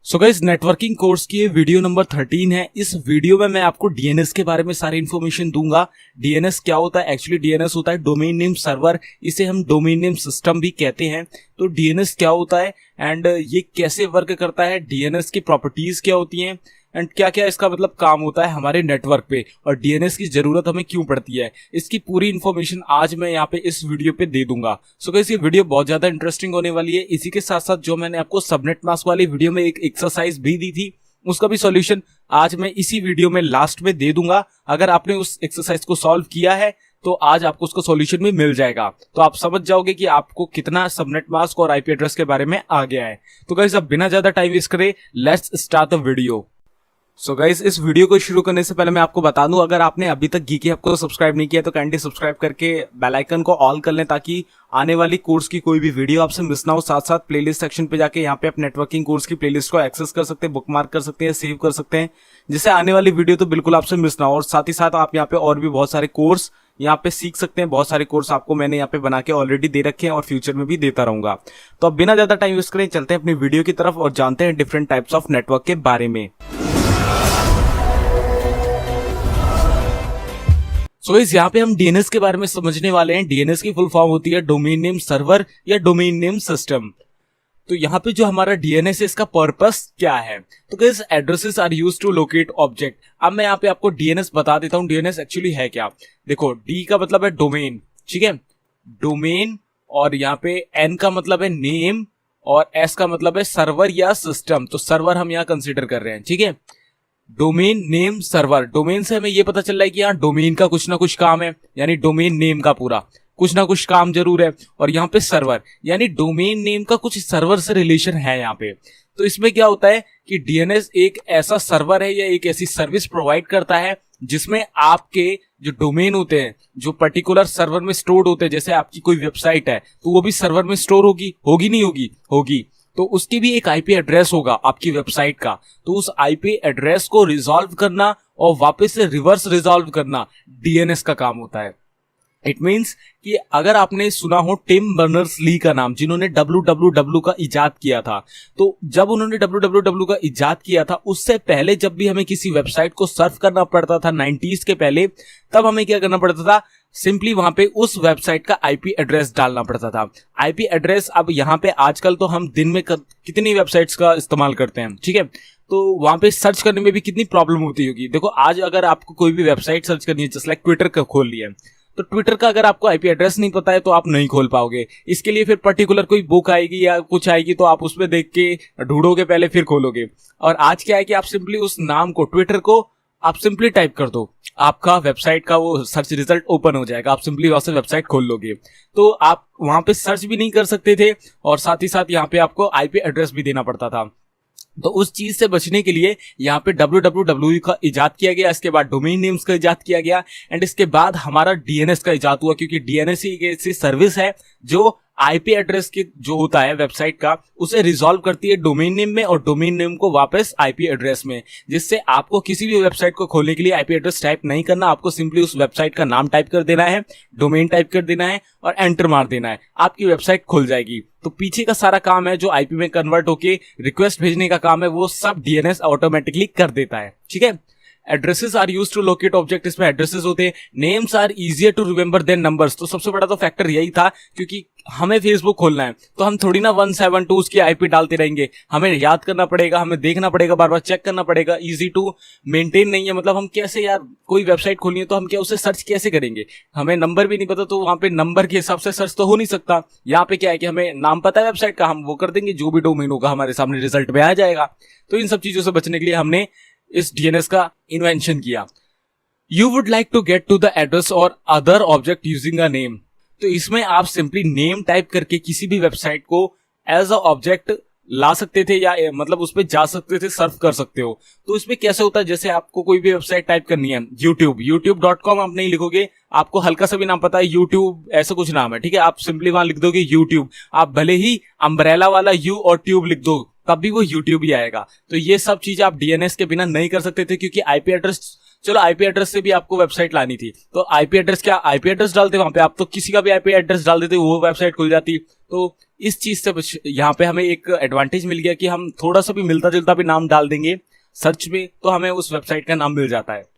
So guys, networking course की ये video number 13 है। इस वीडियो में मैं आपको डीएनएस के बारे में सारी इन्फॉर्मेशन दूंगा। डीएनएस क्या होता है? एक्चुअली डीएनएस होता है डोमेन नेम सर्वर, इसे हम डोमेन नेम सिस्टम भी कहते हैं। तो डीएनएस क्या होता है एंड ये कैसे वर्क करता है, डीएनएस की प्रॉपर्टीज क्या होती हैं एंड क्या क्या इसका मतलब काम होता है हमारे नेटवर्क पे, और डीएनएस की जरूरत हमें क्यों पड़ती है, इसकी पूरी इन्फॉर्मेशन आज मैं यहाँ पे इस वीडियो पे दे दूंगा। सो गाइस, ये वीडियो बहुत ज्यादा इंटरेस्टिंग होने वाली है। इसी के साथ साथ जो मैंने आपको सबनेट मास्क वाली वीडियो में एक एक्सरसाइज भी दी थी, उसका भी सॉल्यूशन आज मैं इसी वीडियो में लास्ट में दे दूंगा। अगर आपने उस एक्सरसाइज को सॉल्व किया है तो आज आपको उसका सॉल्यूशन भी मिल जाएगा, तो आप समझ जाओगे कि आपको कितना सबनेट मास्क और आईपी एड्रेस के बारे में आ गया है। तो गाइस, अब बिना ज्यादा टाइम वेस्ट करे let's start the video. So guys, इस वीडियो को शुरू करने से पहले मैं आपको बता दूं, अगर आपने अभी तक गीकी हब को सब्सक्राइब नहीं किया तो काइंडली सब्सक्राइब करके बेल आइकन को ऑल कर लें, ताकि आने वाली कोर्स की कोई भी वीडियो आपसे मिस ना हो। साथ साथ प्लेलिस्ट सेक्शन पे जाके यहाँ पे आप नेटवर्किंग कोर्स की प्लेलिस्ट को एक्सेस कर सकते हैं, बुकमार्क कर सकते हैं, सेव कर सकते हैं, जिससे आने वाली वीडियो तो बिल्कुल आपसे मिस ना हो। और साथ ही साथ आप यहाँ पे और भी बहुत सारे कोर्स यहाँ पे सीख सकते हैं। बहुत सारे कोर्स आपको मैंने यहाँ पे बना के ऑलरेडी दे रखे हैं और फ्यूचर में भी देता रहूंगा। तो अब बिना ज्यादा टाइम वेस्ट करें चलते हैं अपनी वीडियो की तरफ और जानते हैं डिफरेंट टाइप्स ऑफ नेटवर्क के बारे में। सो इस यहाँ पे हम डीएनएस के बारे में समझने वाले हैं। डीएनएस की फुल फॉर्म होती है डोमेन नेम सर्वर या डोमेन नेम सिस्टम। तो यहाँ पे जो हमारा डीएनएस है, इसका पर्पस क्या है? तो guys, addresses are used to locate object. अब मैं यहाँ पे आपको डीएनएस बता देता हूँ डीएनएस एक्चुअली है क्या। देखो, डी का मतलब है डोमेन, ठीक है, डोमेन, और यहाँ पे एन का मतलब है नेम और एस का मतलब है सर्वर या सिस्टम। तो सर्वर हम यहाँ कंसिडर कर रहे हैं, ठीक है। डोमेन नेम सर्वर, डोमेन से हमें ये पता चल रहा है कि यहाँ डोमेन का कुछ ना कुछ काम है, यानी डोमेन नेम का पूरा कुछ ना कुछ काम जरूर है। और यहाँ पे सर्वर, यानी डोमेन नेम का कुछ सर्वर से रिलेशन है यहाँ पे। तो इसमें क्या होता है कि डीएनएस एक ऐसा सर्वर है या एक ऐसी सर्विस प्रोवाइड करता है जिसमें आपके जो डोमेन होते हैं, जो पर्टिकुलर सर्वर में स्टोर्ड होते हैं, जैसे आपकी कोई वेबसाइट है तो वो भी सर्वर में स्टोर होगी नहीं होगी, तो उसकी भी एक आईपी एड्रेस होगा आपकी वेबसाइट का। तो उस आईपी एड्रेस को रिजॉल्व करना और वापस से रिवर्स रिजॉल्व करना डीएनएस का काम होता है। इट मीन्स कि अगर आपने सुना हो टिम बर्नर्स-ली का नाम, जिन्होंने www का इजाद किया था, तो जब उन्होंने www का इजाद किया था, उससे पहले जब भी हमें किसी वेबसाइट को सर्फ करना पड़ता था 90s के पहले, तब हमें क्या करना पड़ता था? सिंपली वहां पे उस वेबसाइट का आईपी एड्रेस डालना पड़ता था। आईपी एड्रेस, अब यहाँ पे आजकल तो हम दिन में कितनी वेबसाइट्स का इस्तेमाल करते हैं, ठीक है, तो वहां पे सर्च करने में भी कितनी प्रॉब्लम होती होगी। देखो, आज अगर आपको कोई भी वेबसाइट सर्च करनी है, जस्ट लाइक ट्विटर का खोल लिया, तो ट्विटर का अगर आपको आईपी एड्रेस नहीं पता है तो आप नहीं खोल पाओगे। इसके लिए फिर पर्टिकुलर कोई बुक आएगी या कुछ आएगी, तो आप उसमें देख के ढूंढोगे पहले, फिर खोलोगे। और आज क्या है कि आप सिंपली उस नाम को, ट्विटर को आप सिंपली टाइप कर दो, आपका वेबसाइट का वो सर्च रिजल्ट ओपन हो जाएगा, आप सिंपली वहां से वेबसाइट खोल लोगे। तो आप वहां पे सर्च भी नहीं कर सकते थे और साथ ही साथ यहाँ पे आपको आईपी एड्रेस भी देना पड़ता था। तो उस चीज से बचने के लिए यहाँ पे www का इजाद किया गया, इसके बाद डोमेन नेम्स का इजाद किया गया एंड इसके बाद हमारा डीएनएस का इजाद हुआ, क्योंकि डीएनएस ही एक ऐसी सर्विस है जो आईपी एड्रेस के जो होता है वेबसाइट का, उसे रिजॉल्व करती है डोमेन नेम में और डोमेन नेम को वापस आईपी एड्रेस में, जिससे आपको किसी भी वेबसाइट को खोलने के लिए आईपी एड्रेस टाइप नहीं करना। आपको सिंपली उस वेबसाइट का नाम टाइप कर देना है, डोमेन टाइप कर देना है और एंटर मार देना है, आपकी वेबसाइट खुल जाएगी। तो पीछे का सारा काम है जो आईपी में कन्वर्ट होके रिक्वेस्ट भेजने का काम है, वो सब डीएनएस ऑटोमेटिकली कर देता है, ठीक है। Addresses are used to locate object, इसमें एड्रेसेस होते हैं। Names are easier to remember than numbers, तो सबसे बड़ा तो फैक्टर यही था, क्योंकि हमें फेसबुक खोलना है तो हम थोड़ी ना 172 उसकी आईपी डालते रहेंगे, हमें याद करना पड़ेगा, हमें देखना पड़ेगा, बार बार चेक करना पड़ेगा। इजी टू मेंटेन नहीं है, मतलब हम कैसे यार, कोई वेबसाइट खोलनी है तो हम क्या उसे सर्च कैसे करेंगे, हमें नंबर भी नहीं पता, तो वहां पे नंबर के हिसाब से सर्च तो हो नहीं सकता। यहाँ पे क्या है कि हमें नाम पता है वेबसाइट का, हम वो कर देंगे, जो भी डोमेन होगा हमारे सामने रिजल्ट में आ जाएगा। तो इन सब चीजों से बचने के लिए हमने इस डीएनएस का इन्वेंशन किया। You would like to get to the address और other object using a name, तो इसमें आप सिंपली नेम टाइप करके किसी भी वेबसाइट को एज अ ऑब्जेक्ट ला सकते थे, या मतलब उस पर जा सकते थे, सर्फ कर सकते हो। तो इसमें कैसे होता है, जैसे आपको कोई भी वेबसाइट टाइप करनी है, youtube.com आप नहीं लिखोगे, आपको हल्का सा भी नाम पता है, यूट्यूब ऐसा कुछ नाम है, ठीक है, आप सिंपली वहां लिख दोगे यूट्यूब। आप भले ही अम्ब्रेला वाला यू और ट्यूब लिख दो, तब भी वो यूट्यूब ही आएगा। तो ये सब चीजें आप डीएनएस के बिना नहीं कर सकते थे, क्योंकि आईपी एड्रेस, चलो आईपी एड्रेस से भी आपको वेबसाइट लानी थी, तो आईपी एड्रेस, क्या आईपी एड्रेस डालते वहां पे, आप तो किसी का भी आईपी एड्रेस डाल देते वो वेबसाइट खुल जाती। तो इस चीज से यहाँ पे हमें एक एडवांटेज मिल गया कि हम थोड़ा सा भी मिलता जुलता भी नाम डाल देंगे सर्च में तो हमें उस वेबसाइट का नाम मिल जाता है।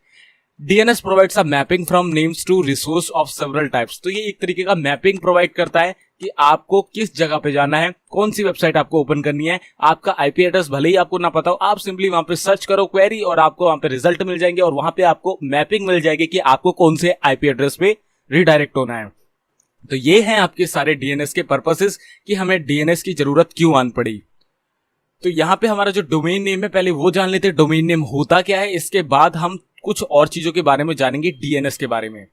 DNS provides a mapping from names to resource of several types। तो ये एक तरीके का मैपिंग प्रोवाइड करता है कि आपको किस जगह पे जाना है, कौन सी वेबसाइट आपको ओपन करनी है। आपका आईपी एड्रेस भले ही आपको ना पता हो, आप सिंपली वहां पे सर्च करो क्वेरी और आपको वहां पे रिजल्ट मिल जाएंगे और वहां पे आपको मैपिंग मिल जाएगी कि आपको कौन से आईपी एड्रेस पे रिडायरेक्ट होना है। तो ये हैं आपके सारे डीएनएस के पर्पसेस कि हमें डीएनएस की जरूरत क्यों आन पड़ी। तो यहाँ पे हमारा जो डोमेन नेम है, पहले वो जान लेते हैं डोमेन नेम होता क्या है, इसके बाद हम कुछ और चीजों के बारे में जानेंगे डीएनएस के बारे में।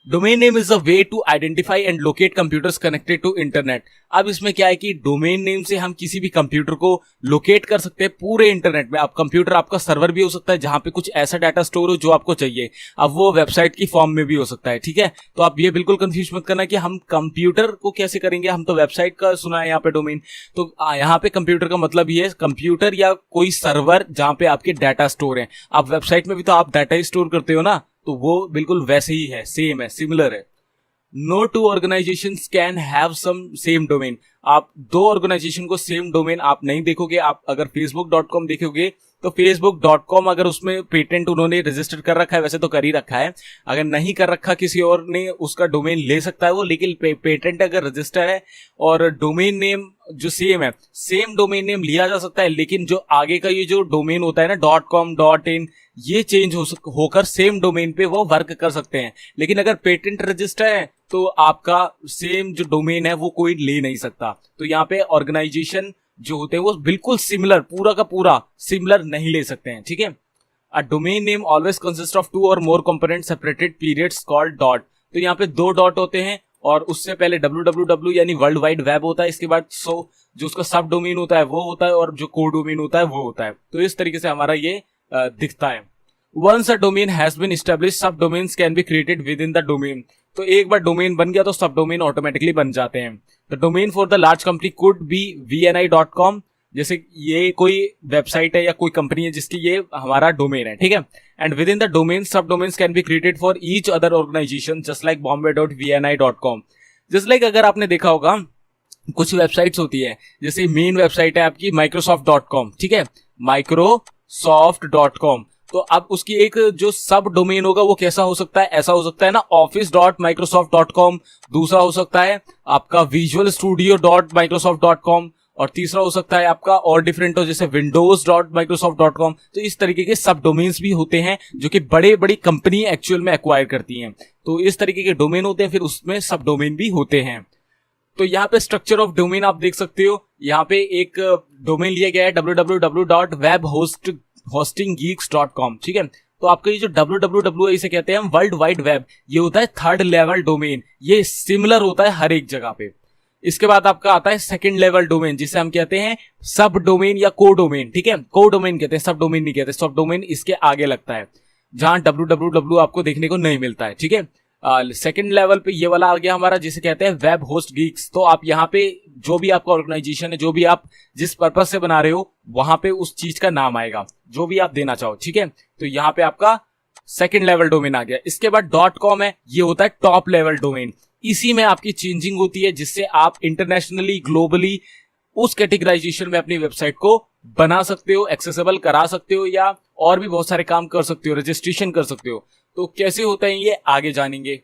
Domain name is a way to identify and locate computers connected to internet. अब इसमें क्या है कि डोमेन नेम से हम किसी भी कंप्यूटर को लोकेट कर सकते हैं पूरे इंटरनेट में। अब कंप्यूटर आपका सर्वर भी हो सकता है जहां पे कुछ ऐसा डाटा स्टोर हो जो आपको चाहिए, अब वो वेबसाइट की फॉर्म में भी हो सकता है, ठीक है। तो आप ये बिल्कुल कंफ्यूज मत करना कि हम कंप्यूटर को कैसे करेंगे, हम तो वेबसाइट का सुना है यहाँ पे डोमेन। तो यहाँ पे कंप्यूटर का मतलब ये है कंप्यूटर या कोई सर्वर जहां पे आपके डाटा स्टोर है। आप वेबसाइट में भी तो आप डाटा ही स्टोर करते हो ना, तो वो बिल्कुल वैसे ही है, सेम है, सिमिलर है। No two organisations can have some same domain. आप दो ऑर्गेनाइजेशन को सेम डोमेन आप नहीं देखोगे। आप अगर facebook.com देखोगे तो facebook.com अगर उसमें पेटेंट उन्होंने रजिस्टर कर रखा है, वैसे तो कर ही रखा है, अगर नहीं कर रखा किसी और ने उसका डोमेन ले सकता है वो, लेकिन पेटेंट अगर रजिस्टर है और डोमेन नेम जो सेम है, सेम डोमेन नेम लिया जा सकता है, लेकिन जो आगे का ये जो डोमेन होता है ना .com .in, ये चेंज होकर सेम डोमेन पे वो वर्क कर सकते हैं। लेकिन अगर पेटेंट रजिस्टर है तो आपका सेम जो डोमेन है वो कोई ले नहीं सकता। तो यहाँ पे ऑर्गेनाइजेशन जो होते हैं वो बिल्कुल सिमिलर, पूरा का पूरा सिमिलर नहीं ले सकते हैं, ठीक है। A domain name always consist of 2 और more component separated periods called dot. तो यहाँ पे 2 डॉट होते हैं और उससे पहले www यानी वर्ल्ड वाइड वेब होता है, इसके बाद जो उसका सब डोमेन होता है वो होता है और जो को डोमेन होता है वो होता है। तो इस तरीके से हमारा ये दिखता है। Once a domain has been established, सब domains can be created with in the domain. तो एक बार डोमेन बन गया तो सब डोमेन ऑटोमेटिकली बन जाते हैं। The domain for the large company could be vni.com, जैसे ये कोई वेबसाइट है या कोई कंपनी है जिसकी ये हमारा डोमेन है, ठीक है। And within the domain sub domains can be created for each other organisation just like bombay.vni.com। Just like अगर आपने देखा होगा कुछ वेबसाइट्स होती है, जैसे मेन वेबसाइट है आपकी microsoft.com, ठीक है, microsoft.com। तो अब उसकी एक जो सब डोमेन होगा वो कैसा हो सकता है, ऐसा हो सकता है ना office.microsoft.com, दूसरा हो सकता है आपका visualstudio.microsoft.com और तीसरा हो सकता है आपका और डिफरेंट हो, जैसे windows.microsoft.com। तो इस तरीके के सब डोमेन्स भी होते हैं जो कि बड़े बड़ी कंपनी एक्चुअल में एक्वायर करती हैं। तो इस तरीके के डोमेन होते हैं, फिर उसमें सब डोमेन भी होते हैं। तो यहाँ पे स्ट्रक्चर ऑफ डोमेन आप देख सकते हो, यहाँ पे एक डोमेन लिया गया है www.webhostinggeeks.com, ठीक है। तो आपका ये जो www है इसे कहते हैं हम वर्ल्ड वाइड वेब, ये होता है 3rd लेवल डोमेन, ये सिमिलर होता है हर एक जगह पे। इसके बाद आपका आता है 2nd लेवल डोमेन जिसे हम कहते हैं सब डोमेन या को डोमेन, ठीक है, को डोमेन कहते हैं, सब डोमेन नहीं कहते। सब डोमेन इसके आगे लगता है जहां www आपको देखने को नहीं मिलता है, ठीक है। 2nd लेवल पे ये वाला आ गया हमारा जिसे कहते हैं वेब होस्ट गीक्स। तो आप यहाँ पे जो भी आपका ऑर्गेनाइजेशन है, जो भी आप जिस पर्पज से बना रहे हो, वहां पे उस चीज का नाम आएगा जो भी आप देना चाहो, ठीक है। तो यहाँ पे आपका 2nd लेवल डोमेन आ गया। इसके बाद .com है, ये होता है टॉप लेवल डोमेन। इसी में आपकी चेंजिंग होती है जिससे आप इंटरनेशनली ग्लोबली उस कैटेगराइजेशन में अपनी वेबसाइट को बना सकते हो, एक्सेसिबल करा सकते हो या और भी बहुत सारे काम कर सकते हो, रजिस्ट्रेशन कर सकते हो। तो कैसे होता है ये आगे जानेंगे।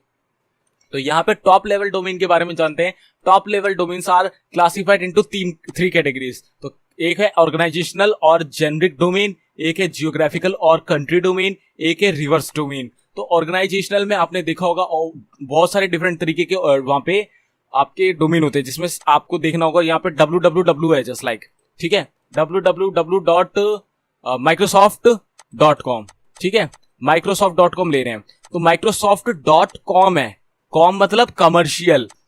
तो यहाँ पे टॉप लेवल डोमेन के बारे में जानते हैं। Top level domains are classified into 3 categories. तो एक है ऑर्गेनाइजेशनल और जेनरिक डोमेन, एक है जियोग्राफिकल और कंट्री डोमेन, एक है रिवर्स डोमेन। तो ऑर्गेनाइजेशनल में आपने देखा होगा बहुत सारे डिफरेंट तरीके के वहां पे आपके डोमेन होते हैं, जिसमें आपको देखना होगा यहाँ पे www है जस्ट लाइक, ठीक है, www.microsoft.com, ठीक है, microsoft.com ले रहे हैं। तो microsoft.com है, कॉम मतलब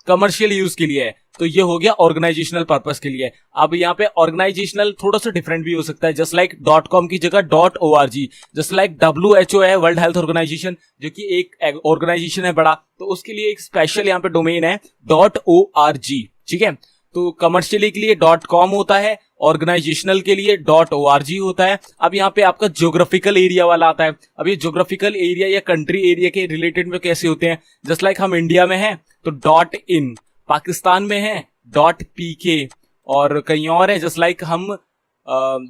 कमर्शियल यूज के लिए है। तो ये हो गया ऑर्गेनाइजेशनल पर्पस के लिए। अब यहाँ पे ऑर्गेनाइजेशनल थोड़ा सा डिफरेंट भी हो सकता है, जस्ट लाइक .com की जगह .org, जस्ट लाइक WHO है वर्ल्ड हेल्थ ऑर्गेनाइजेशन, जो कि एक ऑर्गेनाइजेशन है बड़ा, तो उसके लिए एक स्पेशल यहाँ पे डोमेन है .org, ठीक है। तो कमर्शियली के लिए .com होता है, ऑर्गेनाइजेशनल के लिए .org होता है। अब यहाँ पे आपका ज्योग्राफिकल एरिया वाला आता है। अब ये ज्योग्राफिकल एरिया या कंट्री एरिया के रिलेटेड में कैसे होते हैं, जस्ट लाइक हम इंडिया में हैं तो .in, पाकिस्तान में है .pk, और कहीं और है जस्ट लाइक हम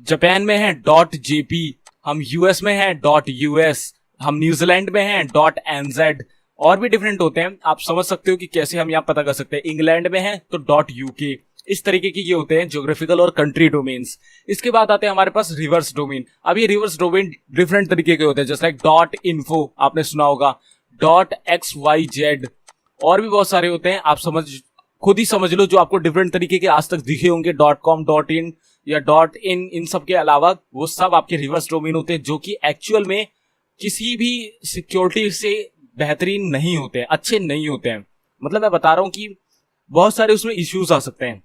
जापान में है .jp, हम यूएस में है .us, हम न्यूजीलैंड में है .nz, और भी डिफरेंट होते हैं। आप समझ सकते हो कि कैसे हम यहाँ पता कर सकते हैं। इंग्लैंड में है तो .uk, इस तरीके की ये होते हैं ज्योग्राफिकल और कंट्री डोमेन्स। इसके बाद आते हैं हमारे पास रिवर्स डोमेन। अब ये रिवर्स डोमेन डिफरेंट तरीके के होते हैं, जस्ट लाइक .info आपने सुना होगा, .xyz, और भी बहुत सारे होते हैं। आप खुद ही समझ लो, जो आपको डिफरेंट तरीके के आज तक दिखे होंगे .com, .in या .in, इन सब के अलावा वो सब आपके रिवर्स डोमेन होते हैं, जो कि एक्चुअल में किसी भी सिक्योरिटी से बेहतरीन नहीं होते हैं, अच्छे नहीं होते हैं। मतलब मैं बता रहा हूं कि बहुत सारे उसमें इश्यूज आ सकते हैं,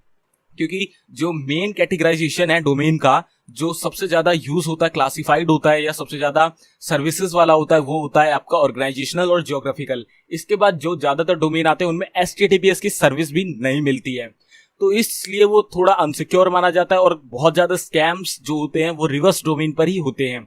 क्योंकि जो मेन कैटेगराइजेशन है डोमेन का, जो सबसे ज्यादा यूज होता है, क्लासिफाइड होता है या सबसे ज्यादा सर्विसेज वाला होता है, वो होता है आपका ऑर्गेनाइजेशनल और ज्योग्राफिकल। इसके बाद जो ज्यादातर डोमेन आते हैं उनमें HTTPS की सर्विस भी नहीं मिलती है, तो इसलिए वो थोड़ा अनसिक्योर माना जाता है, और बहुत ज्यादा स्कैम्स जो होते हैं वो रिवर्स डोमेन पर ही होते हैं।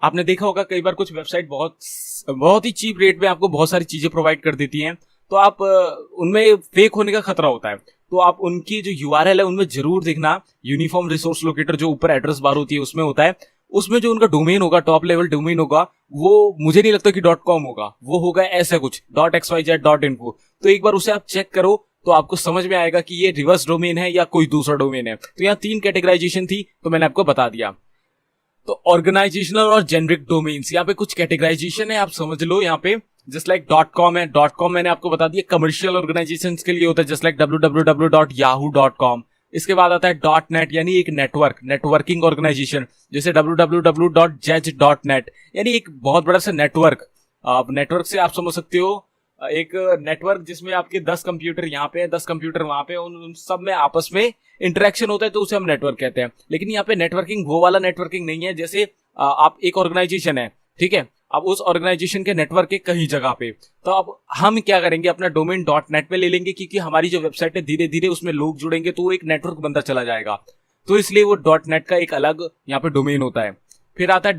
आपने देखा होगा कई बार कुछ वेबसाइट बहुत ही चीप रेट में आपको बहुत सारी चीजें प्रोवाइड कर देती हैं, तो आप उनमें फेक होने का खतरा होता है। तो आप उनकी जो URL है उनमें जरूर देखना, यूनिफॉर्म रिसोर्स लोकेटर जो ऊपर एड्रेस बार होती है उसमें होता है, उसमें जो उनका डोमेन होगा, टॉप लेवल डोमेन होगा, वो मुझे नहीं लगता कि .com होगा, वो होगा ऐसा कुछ .xyz, .info। तो एक बार उसे आप चेक करो तो आपको समझ में आएगा कि ये रिवर्स डोमेन है या कोई दूसरा डोमेन है। तो यहाँ 3 कैटेगराइजेशन थी, तो मैंने आपको बता दिया। तो ऑर्गेनाइजेशनल और जेनरिक डोमेन्स, यहाँ पे कुछ कैटेगराइजेशन है, आप समझ लो। यहाँ पे जस्ट लाइक .com है, .com मैंने आपको बता दिया कमर्शियल ऑर्गेनाइजेशन के लिए होता है, जस्ट लाइक www.yahoo.com। इसके बाद आता है .net, यानी एक नेटवर्किंग ऑर्गेनाइजेशन, जैसे www.judge.net, यानी एक बहुत बड़ा सा नेटवर्क। नेटवर्क से आप समझ सकते हो एक नेटवर्क जिसमें आपके 10 कंप्यूटर यहाँ पे है, 10 कंप्यूटर वहां पे, उन सब में आपस में इंटरेक्शन होता है, तो उसे हम नेटवर्क कहते हैं। लेकिन यहाँ पे नेटवर्किंग वो वाला नेटवर्किंग नहीं है, जैसे आप एक ऑर्गेनाइजेशन है, ठीक है, अब उस ऑर्गेनाइजेशन के नेटवर्क है कहीं जगह पे, तो अब हम क्या करेंगे, अपना डोमेन .net पे ले लेंगे, क्योंकि हमारी जो वेबसाइट है धीरे धीरे उसमें लोग जुड़ेंगे तो वो एक नेटवर्क बनता चला जाएगा, तो इसलिए वो .net का एक अलग यहाँ पे डोमेन होता है। फिर आता है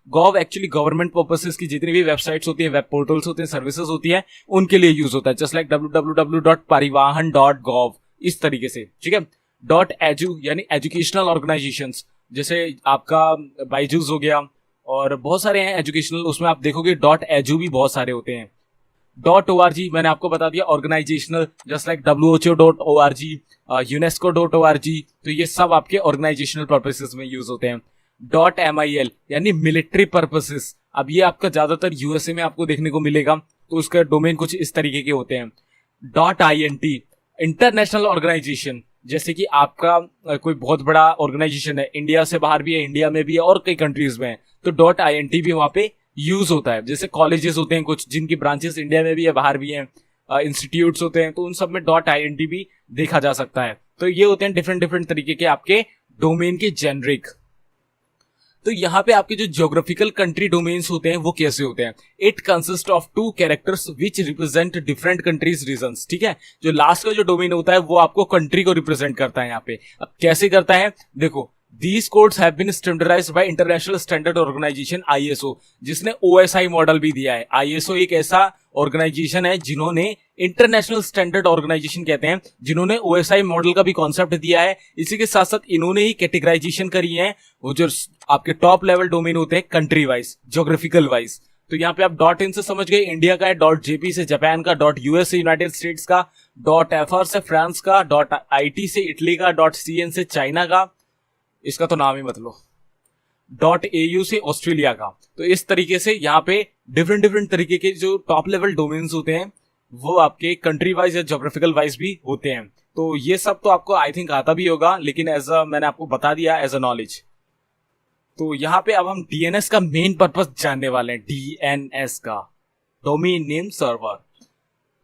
.gov एक्चुअली गवर्नमेंट पर्पसेस की जितनी भी वेबसाइट्स होती है, वेब पोर्टल्स होते हैं, सर्विसेज होती है, उनके लिए यूज होता है, जस्ट लाइक www.parivahan.gov, इस तरीके से, ठीक है। .edu यानी एजुकेशनल ऑर्गेनाइजेशंस, जैसे आपका बायजूस हो गया, और बहुत सारे हैं एजुकेशनल, उसमें आप देखोगे .edu भी बहुत सारे होते हैं। .org मैंने आपको बता दिया organisational, just like WHO.org, UNESCO.org, तो ये सब आपके ऑर्गेनाइजेशनल पर्पसेस में यूज होते हैं। .mil यानी मिलिट्री पर्पसेस, अब ये आपका ज्यादातर USA में आपको देखने को मिलेगा, तो उसका डोमेन कुछ इस तरीके के होते हैं। .int इंटरनेशनल ऑर्गेनाइजेशन, जैसे कि आपका कोई बहुत बड़ा ऑर्गेनाइजेशन है, इंडिया से बाहर भी है, इंडिया में भी है, और कई कंट्रीज में है, तो .int भी वहां पे यूज होता है। जैसे कॉलेजेस होते हैं कुछ जिनकी ब्रांचेस इंडिया में भी है, बाहर भी हैं, इंस्टीट्यूट्स होते हैं, तो उन सब में .int भी देखा जा सकता है। तो ये होते हैं डिफरेंट तरीके के आपके डोमेन के जेनरिक। तो यहाँ पे आपके जो ज्योग्राफिकल कंट्री डोमेन्स होते हैं वो कैसे होते हैं, it consist of 2 characters which represent different countries regions, ठीक है। जो लास्ट का जो डोमेन होता है वो आपको कंट्री को रिप्रेजेंट करता है। यहाँ पे अब कैसे करता है, देखो, These codes have been standardized by International Standard Organization ISO, जिसने OSI मॉडल भी दिया है। ISO एक ऐसा ऑर्गेनाइजेशन है जिन्होंने इंटरनेशनल स्टैंडर्ड ऑर्गेनाइजेशन कहते हैं, जिन्होंने OSI मॉडल का भी कॉन्सेप्ट दिया है। इसी के साथ साथ इन्होंने ही कैटेगराइजेशन करी है, वो जो आपके टॉप लेवल डोमेन होते हैं कंट्री वाइज, ज्योग्राफिकल वाइज। तो यहाँ पे आप .in से समझ गए, इंडिया का है, .jp से जापान का, .us से यूनाइटेड स्टेट्स का, .fr से फ्रांस का, .it से इटली का, .cn से चाइना का, इसका तो नाम ही मत लो, .au से ऑस्ट्रेलिया का। तो इस तरीके से यहाँ पे डिफरेंट तरीके के जो टॉप लेवल डोमेन्स होते हैं वो आपके कंट्री वाइज या ज्योग्राफिकल वाइज भी होते हैं। तो ये सब तो आपको आई थिंक आता भी होगा, लेकिन मैंने आपको बता दिया एज अ नॉलेज। तो यहाँ पे अब हम DNS का मेन पर्पस जानने वाले हैं, DNS का, डोमेन नेम सर्वर।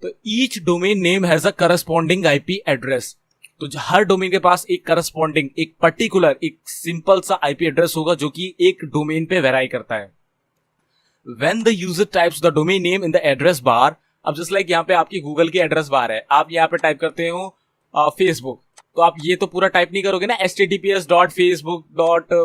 तो each domain name has a corresponding IP address, तो हर डोमेन के पास एक करस्पॉन्डिंग, एक पर्टिकुलर, एक सिंपल सा IP एड्रेस होगा जो कि एक डोमेन पे वेराई करता है। When the user types the domain name in the address bar, अब जस्ट लाइक यहाँ पे आपकी गूगल की एड्रेस बार है, आप यहाँ पे टाइप करते हो फेसबुक, तो आप ये तो पूरा टाइप नहीं करोगे ना, https.facebook.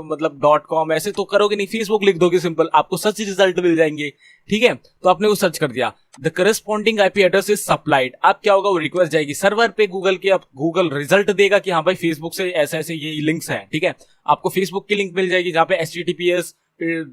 मतलब .com ऐसे तो करोगे नहीं, फेसबुक लिख दोगे सिंपल, आपको सर्च रिजल्ट मिल जाएंगे। ठीक है, तो आपने वो सर्च कर दिया, the corresponding IP address is supplied. अब क्या होगा, वो रिक्वेस्ट जाएगी सर्वर पे गूगल के, अब गूगल रिजल्ट देगा कि हाँ भाई फेसबुक से ऐसे ऐसे ये लिंक्स हैं। ठीक है, आपको फेसबुक की लिंक मिल जाएगी जहां पे https फिर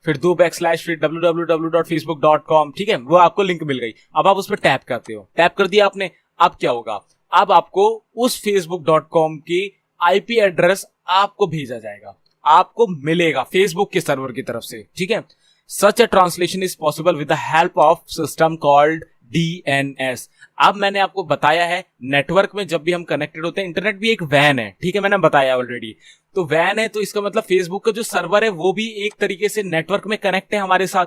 फिर 2 बैकस्लैश फिर www.facebook.com। ठीक है, वो आपको लिंक मिल गई। अब आप उस पर टैप करते हो, टैप कर दिया आपने। अब क्या होगा, अब आपको उस facebook.com की आईपी एड्रेस आपको भेजा जाएगा, आपको मिलेगा फेसबुक के सर्वर की तरफ से। ठीक है, such a translation is possible with the help of system called DNS। अब मैंने आपको बताया है, नेटवर्क में जब भी हम कनेक्टेड होते हैं, इंटरनेट भी एक वैन है। ठीक है, मैंने बताया ऑलरेडी, तो वैन है तो इसका मतलब फेसबुक का जो सर्वर है वो भी एक तरीके से नेटवर्क में कनेक्ट है हमारे साथ।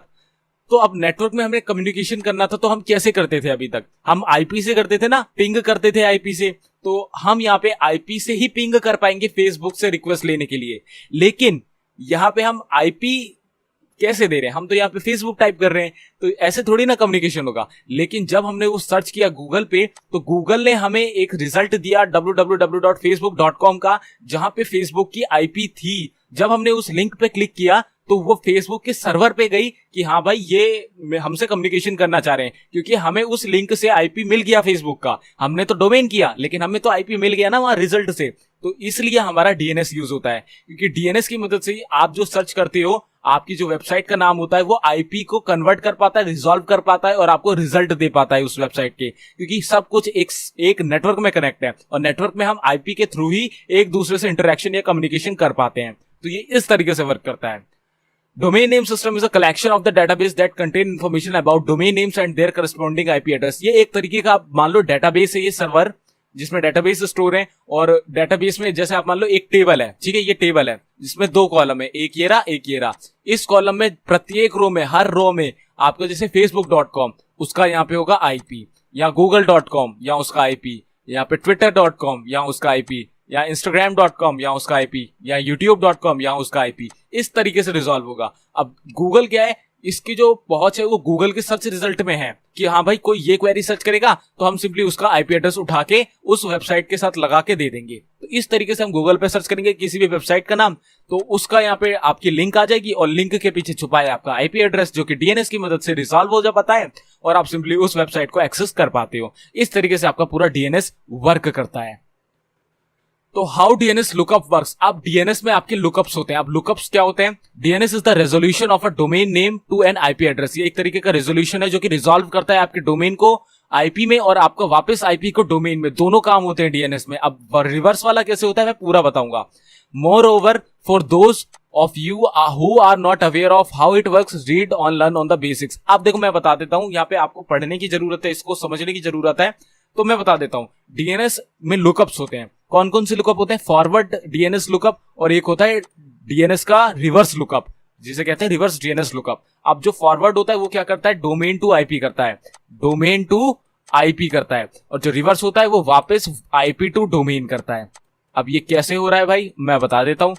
तो अब नेटवर्क में हमें कम्युनिकेशन करना था, तो हम कैसे करते थे, अभी तक हम आईपी से करते थे ना, पिंग करते थे आईपी से। तो हम यहाँ पे आईपी से ही पिंग कर पाएंगे फेसबुक से रिक्वेस्ट लेने के लिए, लेकिन यहाँ पे हम आईपी कैसे दे रहे हैं, हम तो यहाँ पे फेसबुक टाइप कर रहे हैं, तो ऐसे थोड़ी ना कम्युनिकेशन होगा। लेकिन जब हमने वो सर्च किया गूगल पे, तो गूगल ने हमें एक रिजल्ट दिया www.facebook.com का, जहां पे फेसबुक की आईपी थी। जब हमने उस लिंक पे क्लिक किया तो वो फेसबुक के सर्वर पे गई कि हाँ भाई ये हमसे कम्युनिकेशन करना चाह रहे हैं, क्योंकि हमें उस लिंक से आईपी मिल गया फेसबुक का। हमने तो डोमेन किया, लेकिन हमें तो आईपी मिल गया ना वहां रिजल्ट से। तो इसलिए हमारा डीएनएस यूज होता है, क्योंकि डीएनएस की मदद से ही आप जो सर्च करते हो, आपकी जो वेबसाइट का नाम होता है वो आईपी को कन्वर्ट कर पाता है, रिजॉल्व कर पाता है और आपको रिजल्ट दे पाता है उस वेबसाइट के, क्योंकि सब कुछ एक नेटवर्क में कनेक्ट है और नेटवर्क में हम आईपी के थ्रू ही एक दूसरे से इंटरेक्शन या कम्युनिकेशन कर पाते हैं। तो ये इस तरीके से वर्क करता है। Domain name system is a collection of the database that contain information about domain names and their corresponding IP address। ये एक तरीके का आप मान लो डेटाबेस है ये सर्वर, जिसमें डेटाबेस स्टोर है। और डेटाबेस में जैसे आप मान लो एक टेबल है, ठीक है, ये टेबल है जिसमें 2 कॉलम है, एक ये रहा एक ये रहा। इस कॉलम में प्रत्येक रो में, हर रो में आपको जैसे facebook.com उसका यहाँ पे होगा आईपी, या google.com या उसका आईपी, यहाँ पे twitter.com या उसका आईपी, या instagram.com या उसका आईपी, या youtube.com या उसका आईपी। इस तरीके से रिजॉल्व होगा। अब गूगल क्या है, इसकी जो पहुंच है वो गूगल के सर्च रिजल्ट में है कि हाँ भाई कोई ये क्वेरी सर्च करेगा तो हम सिंपली उसका आईपी एड्रेस उठा के उस वेबसाइट के साथ लगा के दे देंगे। तो इस तरीके से हम गूगल पे सर्च करेंगे किसी भी वेबसाइट का नाम, तो उसका यहाँ पे आपकी लिंक आ जाएगी और लिंक के पीछे छुपा है आपका आईपी एड्रेस, जो कि डीएनएस की मदद से रिजॉल्व हो जाता है और आप सिंपली उस वेबसाइट को एक्सेस कर पाते हो। इस तरीके से आपका पूरा डीएनएस वर्क करता है। तो हाउ डीएनएस लुकअप वर्क्स। अब डीएनएस में आपके लुकअप्स होते हैं। अब लुकअप्स क्या होते हैं, DNS is the resolution of a domain name to an IP address. ये एक तरीके का रेजोल्यूशन है जो कि रिजॉल्व करता है आपके डोमेन को आईपी में और आपका वापस आईपी को डोमेन में, दोनों काम होते हैं डीएनएस में। अब रिवर्स वाला कैसे होता है मैं पूरा बताऊंगा। Moreover for those of you who are not aware of how it works, read on learn on the basics. अब देखो मैं बता देता हूं, यहाँ पे आपको पढ़ने की जरूरत है, इसको समझने की जरूरत है, तो मैं बता देता हूं। डीएनएस में लुकअप्स होते हैं। कौन कौन से लुकअप होते हैं, फॉरवर्ड डीएनएस लुकअप और एक होता है डीएनएस का रिवर्स लुकअप, जिसे कहते हैं रिवर्स डीएनएस लुकअप। अब जो फॉरवर्ड होता है वो क्या करता है, डोमेन टू आईपी करता है, डोमेन टू आईपी करता है, और जो रिवर्स होता है वो वापस आईपी टू डोमेन करता है। अब ये कैसे हो रहा है भाई मैं बता देता हूं।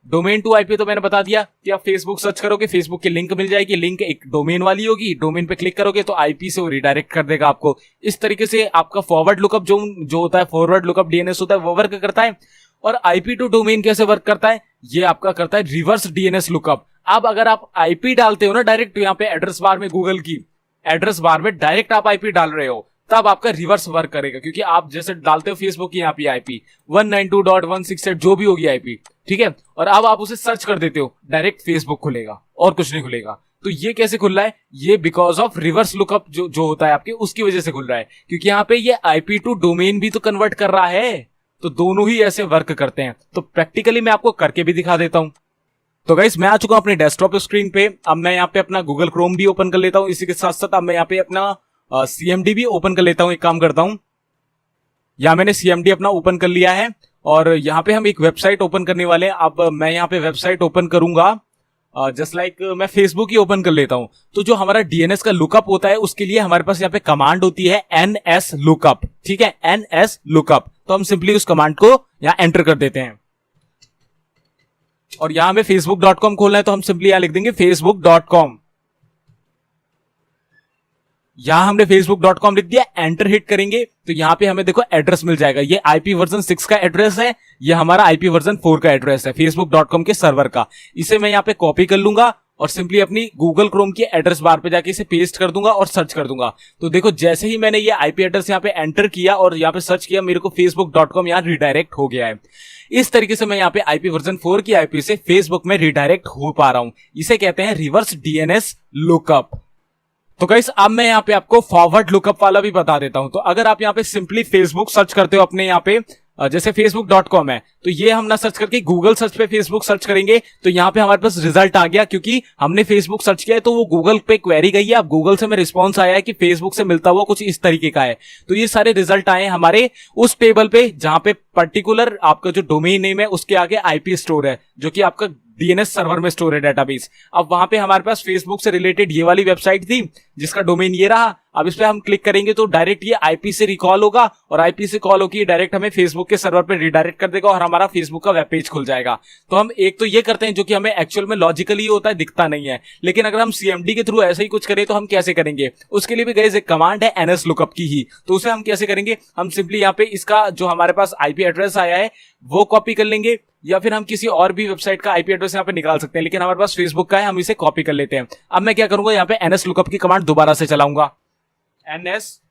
डोमेन टू आईपी तो मैंने बता दिया कि आप फेसबुक सर्च करोगे, फेसबुक की लिंक मिल जाएगी, लिंक एक डोमेन वाली होगी, डोमेन पे क्लिक करोगे तो आईपी से वो रिडायरेक्ट कर देगा आपको। इस तरीके से आपका फॉरवर्ड लुकअप जो होता है, फॉरवर्ड लुकअप डीएनएस होता है, वो वर्क करता है। और आईपी टू डोमेन कैसे वर्क करता है, ये आपका करता है रिवर्स डीएनएस लुकअप। अब अगर आप आईपी डालते हो ना डायरेक्ट यहाँ पे एड्रेस बार में, गूगल की एड्रेस बार में डायरेक्ट आप आईपी डाल रहे हो, तब आपका रिवर्स वर्क करेगा, क्योंकि आप जैसे डालते हो फेसबुक की यहाँ पे आईपी 192.168 जो भी होगी आईपी, ठीक है, और अब आप उसे सर्च कर देते हो, डायरेक्ट फेसबुक खुलेगा और कुछ नहीं खुलेगा। तो ये कैसे खुल रहा है, ये बिकॉज ऑफ रिवर्स लुकअप जो होता है आपके, उसकी वजह से खुल रहा है, क्योंकि यहाँ पे ये आईपी टू डोमेन भी तो कन्वर्ट कर रहा है। तो दोनों ही ऐसे वर्क करते हैं। तो प्रैक्टिकली मैं आपको करके भी दिखा देता हूं। तो गाइस मैं आ चुका हूं अपने डेस्कटॉप स्क्रीन पे। अब मैं यहाँ पे अपना गूगल क्रोम भी ओपन कर लेता हूं, इसी के साथ साथ अब मैं यहाँ पे अपना सीएमडी भी ओपन कर लेता हूं। एक काम करता हूं, यहां मैंने सीएमडी अपना ओपन कर लिया है और यहाँ पे हम एक वेबसाइट ओपन करने वाले हैं। अब मैं यहाँ पे वेबसाइट ओपन करूंगा, जस्ट लाइक मैं फेसबुक ही ओपन कर लेता हूं। तो जो हमारा डीएनएस का लुकअप होता है उसके लिए हमारे पास यहाँ पे कमांड होती है ns lookup, ठीक है, ns lookup। तो हम सिंपली उस कमांड को यहाँ एंटर कर देते हैं और यहां हमें facebook.com खोलना है, तो हम सिंपली यहां लिख देंगे facebook.com। यहाँ हमने facebook.com लिख दिया, एंटर हिट करेंगे तो यहाँ पे हमें देखो एड्रेस मिल जाएगा। ये आईपी वर्जन 6 का एड्रेस है, ये हमारा आईपी वर्जन 4 का एड्रेस है facebook.com के सर्वर का। इसे मैं यहाँ पे कॉपी कर लूंगा और सिंपली अपनी गूगल क्रोम की एड्रेस बार पे जाके इसे पेस्ट कर दूंगा और सर्च कर दूंगा। तो देखो जैसे ही मैंने ये आईपी एड्रेस यहाँ पे एंटर किया और यहाँ पे सर्च किया, मेरे को facebook.com यहाँ रिडायरेक्ट हो गया है। इस तरीके से मैं यहाँ पे आईपी वर्जन 4 की आईपी से फेसबुक में रिडायरेक्ट हो पा रहा हूं। इसे कहते हैं रिवर्स डीएनएस लुकअप। तो गाइस अब मैं यहाँ पे आपको फॉरवर्ड लुकअप वाला भी बता देता हूं। तो अगर आप यहाँ पे सिंपली फेसबुक सर्च करते हो अपने यहाँ पे, जैसे facebook.com है, तो ये हम ना सर्च करके गूगल सर्च पे फेसबुक सर्च करेंगे तो यहाँ पे हमारे पास रिजल्ट आ गया, क्योंकि हमने फेसबुक सर्च किया है तो वो गूगल पे क्वेरी गई है। अब गूगल से में रिस्पॉन्स आया है कि फेसबुक से मिलता हुआ कुछ इस तरीके का है। तो ये सारे रिजल्ट आए हमारे उस टेबल पे जहां पे पर्टिकुलर आपका जो डोमेन नेम है उसके आगे आईपी स्टोर है, जो कि आपका डीएनएस सर्वर में स्टोर है डेटाबेस। अब वहां पे हमारे पास फेसबुक से रिलेटेड ये वाली वेबसाइट थी जिसका डोमेन ये रहा। अब इस पे हम क्लिक करेंगे तो डायरेक्ट ये आईपी से रिकॉल होगा और आईपी से कॉल होकर डायरेक्ट हमें फेसबुक के सर्वर पे रिडायरेक्ट कर देगा और हमारा फेसबुक का वेब पेज खुल जाएगा। तो हम एक तो ये करते हैं जो कि हमें एक्चुअल में लॉजिकली होता है, दिखता नहीं है, लेकिन अगर हम सीएमडी के थ्रू ऐसे ही कुछ करें तो हम कैसे करेंगे, उसके लिए भी गाइस एक कमांड है एनएस लुकअप की ही। तो उसे हम कैसे करेंगे, हम सिंपली यहाँ पे इसका जो हमारे पास आईपी एड्रेस आया है वो कॉपी कर लेंगे, या फिर हम किसी और भी वेबसाइट का आईपी एड्रेस यहाँ पे निकाल सकते हैं, लेकिन हमारे पास फेसबुक का है, हम इसे कॉपी कर लेते हैं। अब मैं क्या करूंगा, यहाँ पे एनएस लुकअप की कमांड दोबारा से चलाऊंगा, एनएस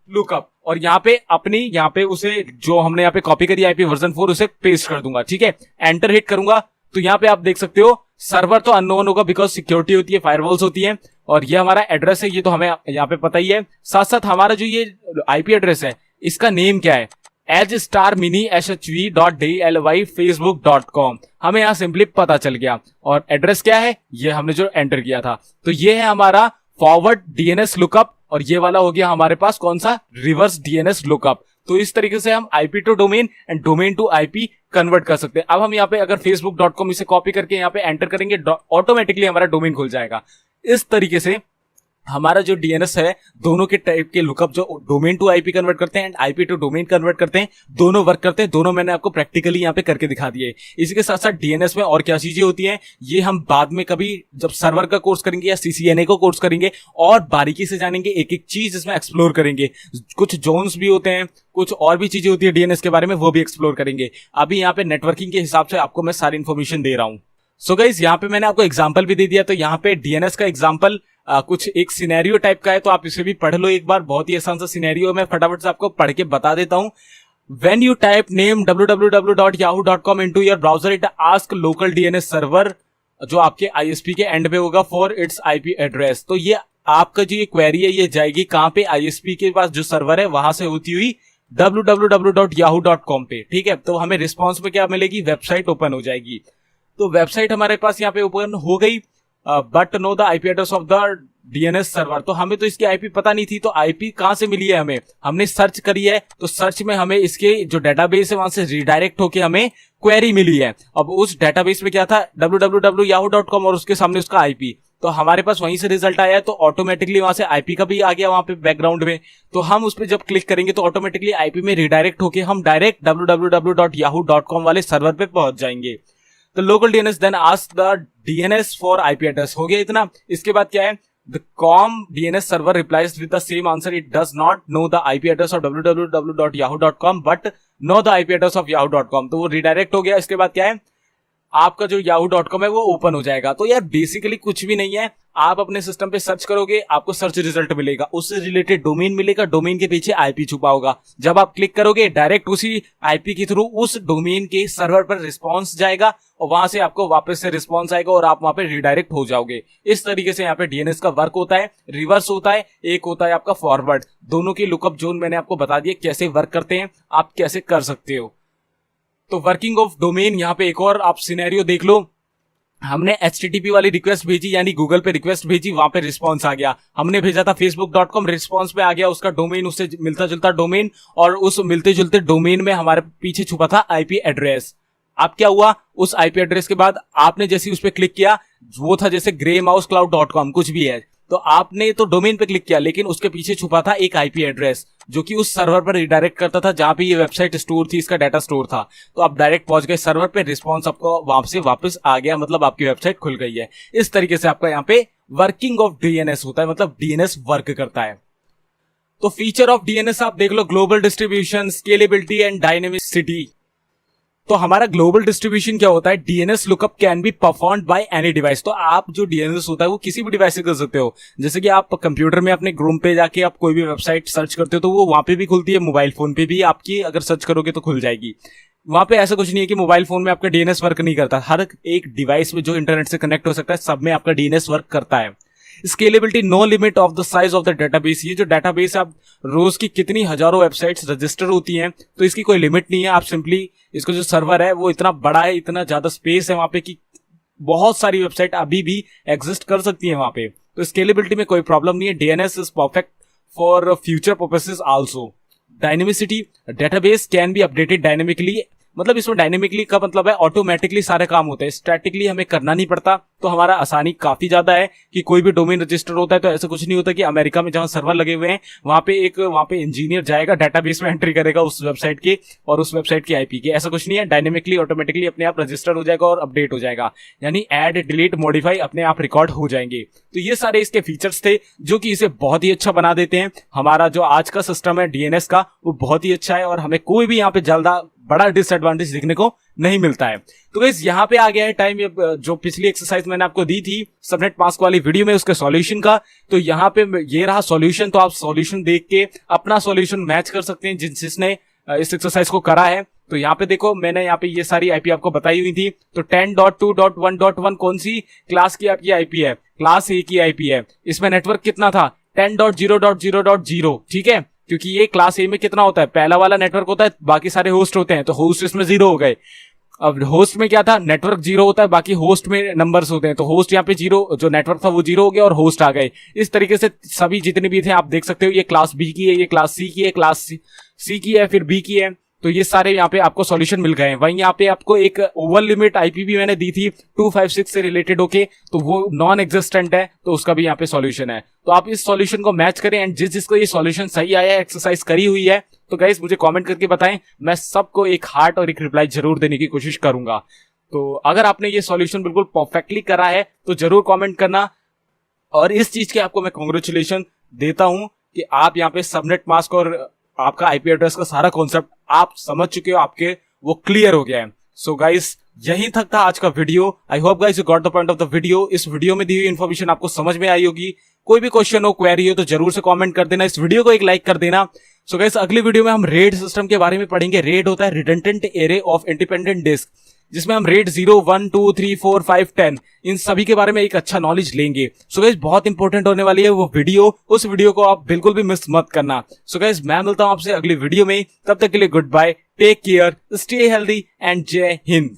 लुकअप, और यहाँ पे अपनी यहाँ पे उसे जो हमने यहाँ पे कॉपी करी आईपी वर्जन 4 उसे पेस्ट कर दूंगा। ठीक है, एंटर हिट करूंगा तो यहाँ पे आप देख सकते हो सर्वर तो अननोन होगा बिकॉज सिक्योरिटी होती है, फायरवॉल्स होती है, और ये हमारा एड्रेस है, ये तो हमें यहाँ पे पता ही है। साथ साथ हमारा जो ये आईपी एड्रेस है इसका नेम क्या है, HStarMiniSHV.DLY Facebook.com, हमें यहाँ सिंपली पता चल गया। और एड्रेस क्या है, ये हमने जो एंटर किया था। तो ये है हमारा फॉरवर्ड डीएनएस लुकअप, और ये वाला हो गया हमारे पास कौन सा, रिवर्स डीएनएस लुकअप। तो इस तरीके से हम IP to domain and domain to IP convert कर सकते हैं। अब हम यहाँ पे अगर facebook.com इसे कॉपी करके यहाँ पे एंटर करेंगे, ऑटोमेटिकली हमारा डोमेन खुल जाएगा। इस तरीके से हमारा जो डीएनएस है, दोनों के टाइप के लुकअप जो डोमेन टू आईपी कन्वर्ट करते हैं and IP to domain convert करते हैं, दोनों वर्क करते हैं। दोनों मैंने आपको प्रैक्टिकली यहाँ पे करके दिखा दिए। इसी के साथ साथ डीएनएस में और क्या चीजें होती हैं, ये हम बाद में कभी जब सर्वर का कोर्स करेंगे या सीसीएनए को कोर्स करेंगे और बारीकी से जानेंगे, एक एक चीज इसमें एक्सप्लोर करेंगे। कुछ जोन्स भी होते हैं, कुछ और भी चीजें होती है डीएनएस के बारे में, वो भी एक्सप्लोर करेंगे। अभी यहाँ पे नेटवर्किंग के हिसाब से आपको मैं सारी इन्फॉर्मेशन दे रहा हूँ। सो गाइस यहाँ पे मैंने आपको एग्जाम्पल भी दे दिया। तो यहाँ पे डीएनएस का एग्जाम्पल कुछ एक सिनेरियो टाइप का है, तो आप इसे भी पढ़ लो एक बार। बहुत ही आसान सा सिनेरियो, मैं फटाफट से आपको पढ़ के बता देता हूं। When you type name www.yahoo.com into your browser, it asks local DNS server जो आपके आईएसपी के एंड पे होगा फॉर इट्स आईपी एड्रेस। तो ये आपका जो ये क्वेरी है ये जाएगी कहां पे, आईएसपी के पास जो सर्वर है वहां से होती हुई www.yahoo.com पे। ठीक है, तो हमें रिस्पॉन्स पे क्या मिलेगी, वेबसाइट ओपन हो जाएगी। तो वेबसाइट हमारे पास यहाँ पे ओपन हो गई, but know the IP address of the DNS server. तो हमें तो इसकी आईपी पता नहीं थी, तो आईपी कहां से मिली है हमें, हमने सर्च करी है, तो सर्च में हमें इसके जो डेटाबेस है वहां से रिडायरेक्ट होके हमें क्वेरी मिली है। अब उस डेटाबेस में क्या था, www.yahoo.com और उसके सामने उसका आईपी, तो हमारे पास वहीं से रिजल्ट आया है, तो ऑटोमेटिकली वहां से आईपी का भी आ गया वहां पे बैकग्राउंड में। तो हम उस पर जब क्लिक करेंगे तो ऑटोमेटिकली आईपी में रिडायरेक्ट होके हम डायरेक्ट www.yahoo.com वाले सर्वर पे पहुंच जाएंगे। तो local DNS then ask the DNS for IP address, हो गया इतना। इसके बाद क्या है, the com DNS server replies with the same answer, it does not know the IP address of www.yahoo.com but know the IP address of yahoo.com। तो वो redirect हो गया। इसके बाद क्या है, आपका जो yahoo.com है वो ओपन हो जाएगा। तो यार बेसिकली कुछ भी नहीं है, आप अपने सिस्टम पे सर्च करोगे, आपको सर्च रिजल्ट मिलेगा, उससे रिलेटेड डोमेन मिलेगा, डोमेन के पीछे आईपी छुपा होगा। जब आप क्लिक करोगे डायरेक्ट उसी आईपी के थ्रू उस डोमेन के सर्वर पर रिस्पॉन्स जाएगा और वहां से आपको वापस से रिस्पॉन्स आएगा और आप वहां पे रिडायरेक्ट हो जाओगे। इस तरीके से यहाँ पे डीएनएस का वर्क होता है। रिवर्स होता है, एक होता है आपका फॉरवर्ड। दोनों के लुकअप जोन मैंने आपको बता दिए कैसे वर्क करते हैं, आप कैसे कर सकते हो। तो वर्किंग ऑफ डोमेन, यहाँ पे एक और आप सिनेरियो देख लो। हमने HTTP वाली रिक्वेस्ट भेजी, यानी गूगल पे रिक्वेस्ट भेजी, वहां पे रिस्पॉन्स आ गया। हमने भेजा था facebook.com, रिस्पॉन्स पे आ गया उसका डोमेन, उससे मिलता जुलता डोमेन, और उस मिलते जुलते डोमेन में हमारे पीछे छुपा था आईपी एड्रेस। अब क्या हुआ, उस आईपी एड्रेस के बाद आपने जैसे उस पर क्लिक किया, वो था जैसे greymousecloud.com कुछ भी है, तो आपने तो डोमेन पे क्लिक किया, लेकिन उसके पीछे छुपा था एक आईपी एड्रेस जो कि उस सर्वर पर रिडायरेक्ट करता था जहां पे ये वेबसाइट स्टोर थी, इसका डाटा स्टोर था। तो आप डायरेक्ट पहुंच गए सर्वर पे, रिस्पॉन्स आपको वहां से वापस आ गया, मतलब आपकी वेबसाइट खुल गई है। इस तरीके से आपका यहाँ पे वर्किंग ऑफ डीएनएस होता है, मतलब डीएनएस वर्क करता है। तो फीचर ऑफ डीएनएस आप देख लो, ग्लोबल डिस्ट्रीब्यूशन, स्केलेबिलिटी एंड डायनेमिसिटी। तो हमारा ग्लोबल डिस्ट्रीब्यूशन क्या होता है, DNS lookup can be performed by any device. तो आप जो डीएनएस होता है वो किसी भी डिवाइस से कर सकते हो। जैसे कि आप कंप्यूटर में अपने क्रोम पे जाके आप कोई भी वेबसाइट सर्च करते हो तो वो वहां पे भी खुलती है, मोबाइल फोन पे भी आपकी अगर सर्च करोगे तो खुल जाएगी। वहां पे ऐसा कुछ नहीं है कि मोबाइल फोन में आपका डीएनएस वर्क नहीं करता। हर एक डिवाइस में जो इंटरनेट से कनेक्ट हो सकता है सब में आपका डीएनएस वर्क करता है। Scalability, no limit of the size of the database. ये जो डेटाबेस आप रोज की कितनी हजारों वेबसाइट्स रजिस्टर होती हैं, तो इसकी कोई लिमिट नहीं है। आप सिंपली इसको जो सर्वर है वो इतना बड़ा है, इतना ज्यादा स्पेस है वहां पे कि बहुत सारी वेबसाइट अभी भी एग्जिस्ट कर सकती है वहां पे। तो स्केलेबिलिटी में कोई प्रॉब्लम नहीं है। DNS is perfect for future purposes also. Dynamicity, database can be updated dynamically. मतलब इसमें डायनेमिकली का मतलब है ऑटोमेटिकली सारे काम होते हैं, स्टैटिकली हमें करना नहीं पड़ता। तो हमारा आसानी काफी ज्यादा है कि कोई भी डोमेन रजिस्टर होता है तो ऐसा कुछ नहीं होता कि अमेरिका में जहां सर्वर लगे हुए हैं वहां पे इंजीनियर जाएगा, डेटाबेस में एंट्री करेगा उस वेबसाइट की और उस वेबसाइट की आईपी की। ऐसा कुछ नहीं है, डायनेमिकली ऑटोमेटिकली अपने आप रजिस्टर हो जाएगा और अपडेट हो जाएगा, यानी ऐड, डिलीट, मॉडिफाई अपने आप रिकॉर्ड हो जाएंगे। तो ये सारे इसके फीचर्स थे जो कि इसे बहुत ही अच्छा बना देते हैं। हमारा जो आज का सिस्टम है डीएनएस का वो बहुत ही अच्छा है और हमें कोई भी यहाँ पे ज्यादा बड़ा डिसएडवांटेज देखने को नहीं मिलता है। तो गाइस यहाँ पे आ गया है टाइम, जो पिछली एक्सरसाइज मैंने आपको दी थी सबनेट मास्क वाली वीडियो में उसके सॉल्यूशन का। तो यहाँ पे ये रहा सॉल्यूशन। तो आप सॉल्यूशन देख के अपना सॉल्यूशन मैच कर सकते हैं जिसने इस एक्सरसाइज को करा है। तो यहाँ पे देखो मैंने यहाँ पे ये सारी आईपी आपको बताई हुई थी। तो 10.2.1.1 कौन सी क्लास की आपकी आईपी है, क्लास ए की आईपी है। इसमें नेटवर्क कितना था, 10.0.0.0, ठीक है, क्योंकि ये क्लास ए में कितना होता है, पहला वाला नेटवर्क होता है, बाकी सारे होस्ट होते हैं, तो होस्ट इसमें 0 हो गए। अब होस्ट में क्या था, नेटवर्क 0 होता है, बाकी होस्ट में नंबर्स होते हैं, तो होस्ट यहाँ पे 0, जो नेटवर्क था वो 0 हो गया और होस्ट आ गए। इस तरीके से सभी जितने भी थे आप देख सकते हो, ये क्लास बी की है, ये क्लास सी की है, क्लास सी की है, फिर बी की है। तो ये सारे यहाँ पे आपको सॉल्यूशन मिल गए हैं। वहीं यहाँ पे आपको एक ओवर लिमिट आईपी भी मैंने दी थी 256 से रिलेटेड होके, तो वो नॉन एग्जिस्टेंट है, तो उसका भी यहाँ पे सॉल्यूशन है। तो आप इस सॉल्यूशन को मैच करें एंड जिसको ये सॉल्यूशन सही आया है, एक्सरसाइज करी हुई है, तो गाइस मुझे कमेंट करके बताएं, मैं सबको एक हार्ट और एक रिप्लाई जरूर देने की कोशिश करूंगा। तो अगर आपने ये सॉल्यूशन बिल्कुल परफेक्टली करा है तो जरूर कमेंट करना। और इस चीज के आपको मैं कांग्रेचुलेशन देता हूं कि आप यहाँ पे सबनेट मास्क और आपका आईपी एड्रेस का सारा कॉन्सेप्ट आप समझ चुके हो, आपके वो क्लियर हो गया है। सो गाइस यहीं तक था आज का video. I hope guys you got the point of the video. इस वीडियो में दी हुई इन्फॉर्मेशन आपको समझ में आई होगी। कोई भी क्वेश्चन हो, क्वेरी हो तो जरूर से कमेंट कर देना, इस वीडियो को एक लाइक कर देना। सो गाइस अगली वीडियो में हम रेड सिस्टम के बारे में पढ़ेंगे। रेड होता है redundant array of independent disk, जिसमें हम रेड 0, 1, 2, 3, 4, 5, 10 इन सभी के बारे में एक अच्छा नॉलेज लेंगे। सो गाइस बहुत इंपॉर्टेंट होने वाली है वो वीडियो, उस वीडियो को आप बिल्कुल भी मिस मत करना। सो गाइस मैं मिलता हूं आपसे अगली वीडियो में, तब तक के लिए goodbye, take care, stay healthy and Jai Hind.